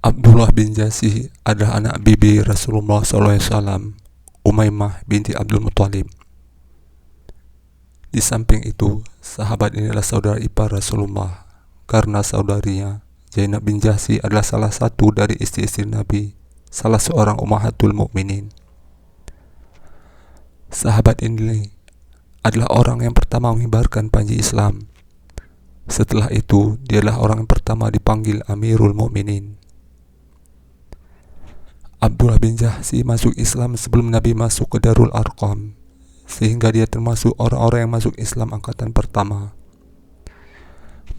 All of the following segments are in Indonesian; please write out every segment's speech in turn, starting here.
Abdullah bin Jasi adalah anak bibi Rasulullah SAW, Umaymah binti Abdul Muthalib. Di samping itu, sahabat ini adalah saudara ipar Rasulullah, karena saudarinya, Zainab bin Jahsy adalah salah satu dari istri-istri Nabi, salah seorang ummahatul mukminin. Sahabat ini adalah orang yang pertama mengibarkan panji Islam. Setelah itu, dialah orang yang pertama dipanggil Amirul Mukminin. Abdullah bin Jahsy masuk Islam sebelum Nabi masuk ke Darul Arqam, sehingga dia termasuk orang-orang yang masuk Islam angkatan pertama.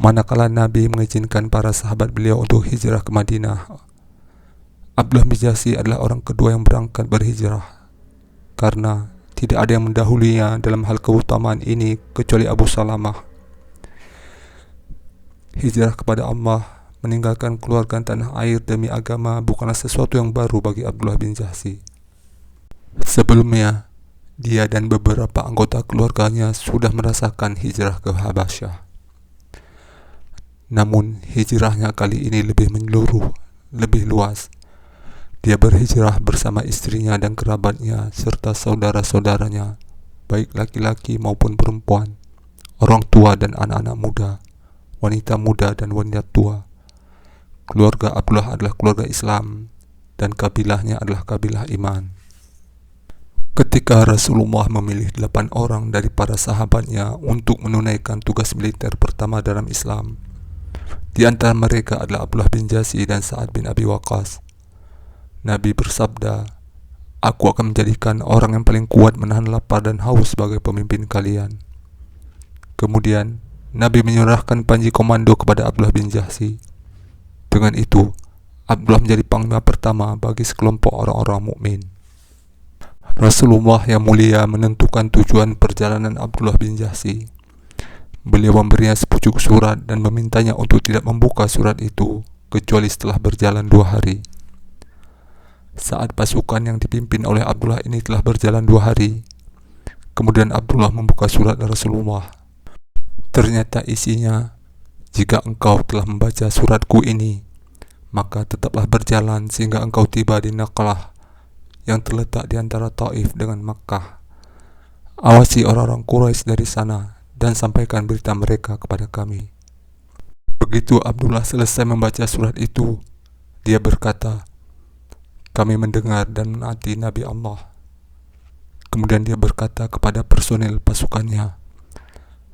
Manakala Nabi mengizinkan para sahabat beliau untuk hijrah ke Madinah, Abdullah bin Jahsy adalah orang kedua yang berangkat berhijrah, karena tidak ada yang mendahulunya dalam hal keutamaan ini kecuali Abu Salamah. Hijrah kepada Allah, meninggalkan keluarga tanah air demi agama bukanlah sesuatu yang baru bagi Abdullah bin Jahsy. Sebelumnya, dia dan beberapa anggota keluarganya sudah merasakan hijrah ke Habasyah. Namun, hijrahnya kali ini lebih menyeluruh, lebih luas. Dia berhijrah bersama istrinya dan kerabatnya serta saudara-saudaranya, baik laki-laki maupun perempuan, orang tua dan anak-anak muda, wanita muda dan wanita tua. Keluarga Abdullah adalah keluarga Islam dan kabilahnya adalah kabilah iman. Ketika Rasulullah memilih 8 orang dari para sahabatnya untuk menunaikan tugas militer pertama dalam Islam, di antara mereka adalah Abdullah bin Jahsy dan Sa'ad bin Abi Waqqas. Nabi bersabda, "Aku akan menjadikan orang yang paling kuat menahan lapar dan haus sebagai pemimpin kalian." Kemudian, Nabi menyerahkan panji komando kepada Abdullah bin Jahsy. Dengan itu, Abdullah menjadi panglima pertama bagi sekelompok orang-orang mukmin. Rasulullah yang mulia menentukan tujuan perjalanan Abdullah bin Jahsy. Beliau memberinya sepucuk surat dan memintanya untuk tidak membuka surat itu kecuali setelah berjalan 2 hari. Saat pasukan yang dipimpin oleh Abdullah ini telah berjalan 2 hari, kemudian Abdullah membuka surat Rasulullah. Ternyata isinya, "Jika engkau telah membaca suratku ini, maka tetaplah berjalan sehingga engkau tiba di Naqlah yang terletak di antara Taif dengan Makkah. Awasi orang-orang Quraisy dari sana dan sampaikan berita mereka kepada kami." Begitu Abdullah selesai membaca surat itu, dia berkata, "Kami mendengar dan menaati Nabi Allah." Kemudian dia berkata kepada personel pasukannya,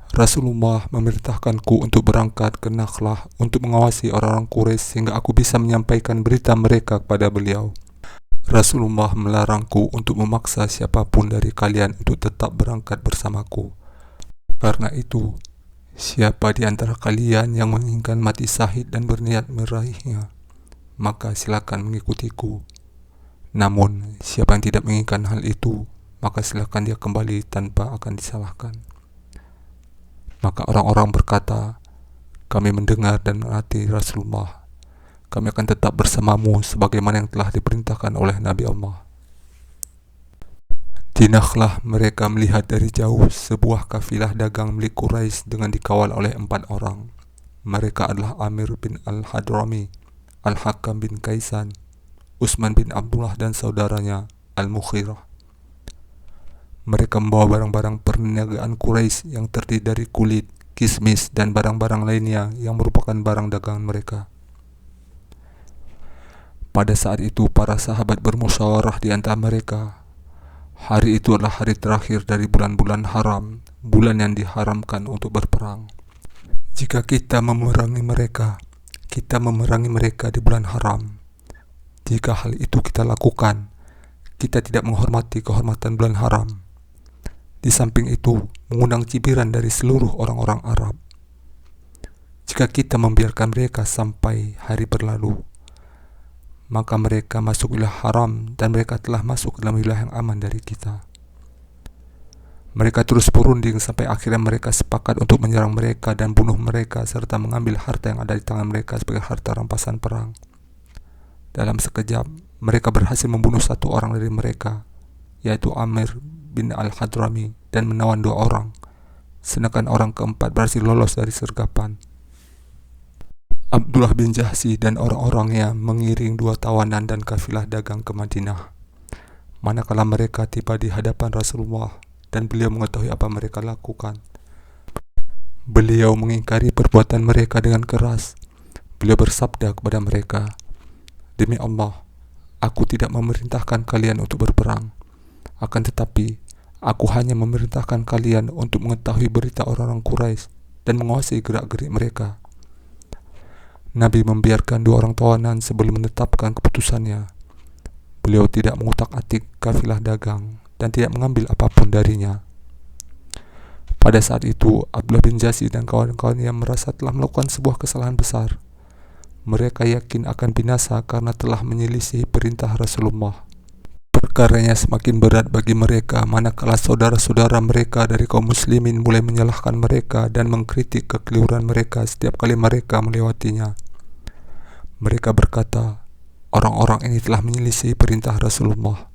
"Rasulullah memerintahkanku untuk berangkat ke Naqlah untuk mengawasi orang-orang Quraisy sehingga aku bisa menyampaikan berita mereka kepada beliau. Rasulullah melarangku untuk memaksa siapapun dari kalian untuk tetap berangkat bersamaku. Karena itu, siapa di antara kalian yang menginginkan mati syahid dan berniat meraihnya, maka silakan mengikutiku. Namun, siapa yang tidak menginginkan hal itu, maka silakan dia kembali tanpa akan disalahkan." Maka orang-orang berkata, "Kami mendengar dan menaati Rasulullah. Kami akan tetap bersamamu sebagaimana yang telah diperintahkan oleh Nabi Allah." Di Nakhlah mereka melihat dari jauh sebuah kafilah dagang milik Quraisy dengan dikawal oleh 4 orang. Mereka adalah Amir bin Al-Hadrami, Al-Hakam bin Kaisan, Utsman bin Abdullah dan saudaranya Al-Mukhirah. Mereka membawa barang-barang perniagaan Quraisy yang terdiri dari kulit, kismis, dan barang-barang lainnya yang merupakan barang dagangan mereka. Pada saat itu para sahabat bermusyawarah di antara mereka. Hari itu adalah hari terakhir dari bulan-bulan haram, bulan yang diharamkan untuk berperang. Jika kita memerangi mereka di bulan haram. Jika hal itu kita lakukan, kita tidak menghormati kehormatan bulan haram. Di samping itu, mengundang cibiran dari seluruh orang-orang Arab. Jika kita membiarkan mereka sampai hari berlalu, maka mereka masuk wilayah haram dan mereka telah masuk ke dalam wilayah yang aman dari kita. Mereka terus berunding sampai akhirnya mereka sepakat untuk menyerang mereka dan bunuh mereka serta mengambil harta yang ada di tangan mereka sebagai harta rampasan perang. Dalam sekejap, mereka berhasil membunuh 1 orang dari mereka, yaitu Amir bin Al-Hadrami, dan menawan 2 orang, sedangkan orang keempat berhasil lolos dari sergapan. Abdullah bin Jahsy dan orang-orangnya mengiring 2 tawanan dan kafilah dagang ke Madinah. Manakala mereka tiba di hadapan Rasulullah dan beliau mengetahui apa mereka lakukan, beliau mengingkari perbuatan mereka dengan keras. Beliau bersabda kepada mereka, "Demi Allah, aku tidak memerintahkan kalian untuk berperang. Akan tetapi, aku hanya memerintahkan kalian untuk mengetahui berita orang-orang Quraisy dan menguasai gerak-gerik mereka." Nabi membiarkan 2 orang tawanan sebelum menetapkan keputusannya. Beliau tidak mengutak-atik kafilah dagang dan tidak mengambil apapun darinya. Pada saat itu, Abdullah bin Jahsy dan kawan-kawannya merasa telah melakukan sebuah kesalahan besar. Mereka yakin akan binasa karena telah menyelisihi perintah Rasulullah. Perkaranya semakin berat bagi mereka manakala saudara-saudara mereka dari kaum muslimin mulai menyalahkan mereka dan mengkritik kekeliruan mereka setiap kali mereka melewatinya. Mereka berkata, orang-orang ini telah menyelisihi perintah Rasulullah.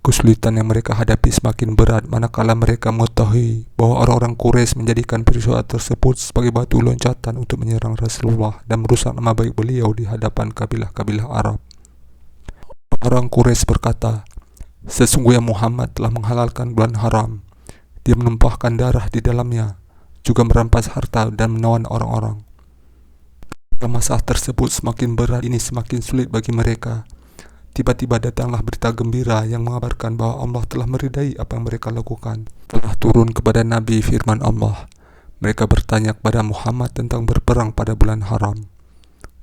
Kesulitan yang mereka hadapi semakin berat manakala mereka mengetahui bahwa orang-orang Quraisy menjadikan peristiwa tersebut sebagai batu loncatan untuk menyerang Rasulullah dan merusak nama baik beliau di hadapan kabilah-kabilah Arab. Orang Quraisy berkata, "Sesungguhnya Muhammad telah menghalalkan bulan haram. Dia menumpahkan darah di dalamnya, juga merampas harta dan menawan orang-orang." Masalah tersebut semakin berat, ini semakin sulit bagi mereka. Tiba-tiba datanglah berita gembira yang mengabarkan bahwa Allah telah meridai apa yang mereka lakukan. Telah turun kepada Nabi firman Allah. Mereka bertanya kepada Muhammad tentang berperang pada bulan haram.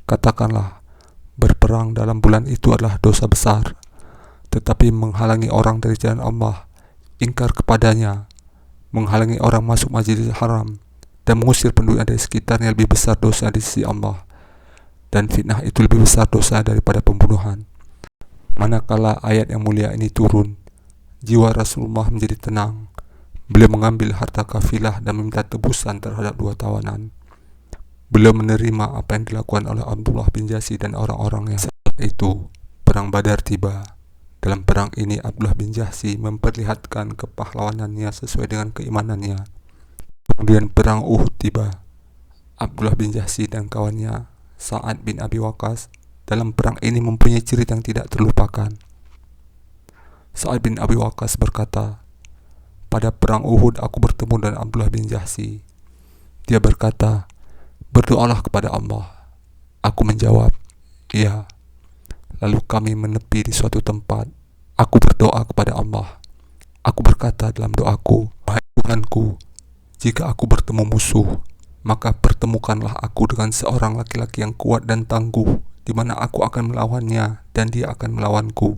Katakanlah, berperang dalam bulan itu adalah dosa besar. Tetapi menghalangi orang dari jalan Allah, ingkar kepadanya, menghalangi orang masuk Masjidil Haram, dan mengusir penduduk dari sekitarnya lebih besar dosa di sisi Allah. Dan fitnah itu lebih besar dosa daripada pembunuhan. Manakala ayat yang mulia ini turun, jiwa Rasulullah menjadi tenang. Beliau mengambil harta kafilah dan meminta tebusan terhadap 2 tawanan. Beliau menerima apa yang dilakukan oleh Abdullah bin Jahsy dan orang-orangnya. Saat itu, perang Badar tiba. Dalam perang ini, Abdullah bin Jahsy memperlihatkan kepahlawanannya sesuai dengan keimanannya. Kemudian perang Uhud tiba. Abdullah bin Jahsy dan kawannya, Sa'ad bin Abi Waqqas, dalam perang ini mempunyai cerita yang tidak terlupakan. Sa'ad bin Abi Waqqas berkata, "Pada perang Uhud aku bertemu dengan Abdullah bin Jahsy. Dia berkata, 'Berdoalah kepada Allah.' Aku menjawab, 'Iya.' Lalu kami menepi di suatu tempat. Aku berdoa kepada Allah. Aku berkata dalam doaku, 'Wahai Tuhanku, jika aku bertemu musuh, maka pertemukanlah aku dengan seorang laki-laki yang kuat dan tangguh, di mana aku akan melawannya dan dia akan melawanku.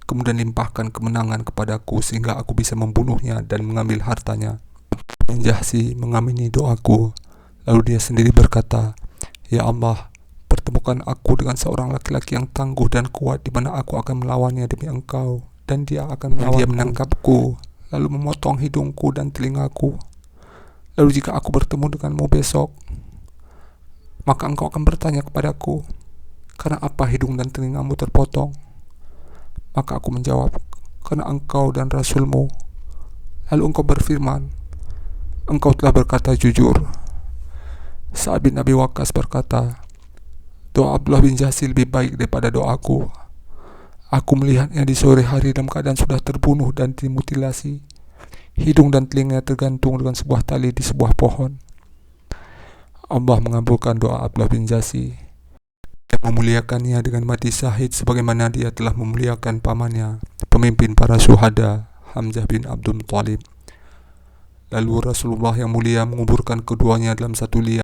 Kemudian limpahkan kemenangan kepadaku sehingga aku bisa membunuhnya dan mengambil hartanya.' Bin Jahsy mengamini doaku. Lalu dia sendiri berkata, 'Ya Allah, pertemukan aku dengan seorang laki-laki yang tangguh dan kuat, di mana aku akan melawannya demi Engkau, dan dia akan melawanku.' Dia menangkapku, lalu memotong hidungku dan telingaku. Lalu jika aku bertemu denganmu besok, maka engkau akan bertanya kepadaku, 'Karena apa hidung dan telingamu terpotong?' Maka aku menjawab, 'Karena engkau dan Rasulmu.' Lalu engkau berfirman, 'Engkau telah berkata jujur.' Sa'ad bin Abi Waqqas berkata, 'Doa Abdullah bin Jahsy lebih baik daripada doaku. Aku melihatnya di sore hari dalam keadaan sudah terbunuh dan dimutilasi. Hidung dan telinganya tergantung dengan sebuah tali di sebuah pohon.' Allah mengabulkan doa Abdullah bin Jahsy. Dia memuliakannya dengan mati syahid sebagaimana dia telah memuliakan pamannya, pemimpin para syuhada, Hamzah bin Abdul Muthalib. Lalu Rasulullah yang mulia menguburkan keduanya dalam satu liang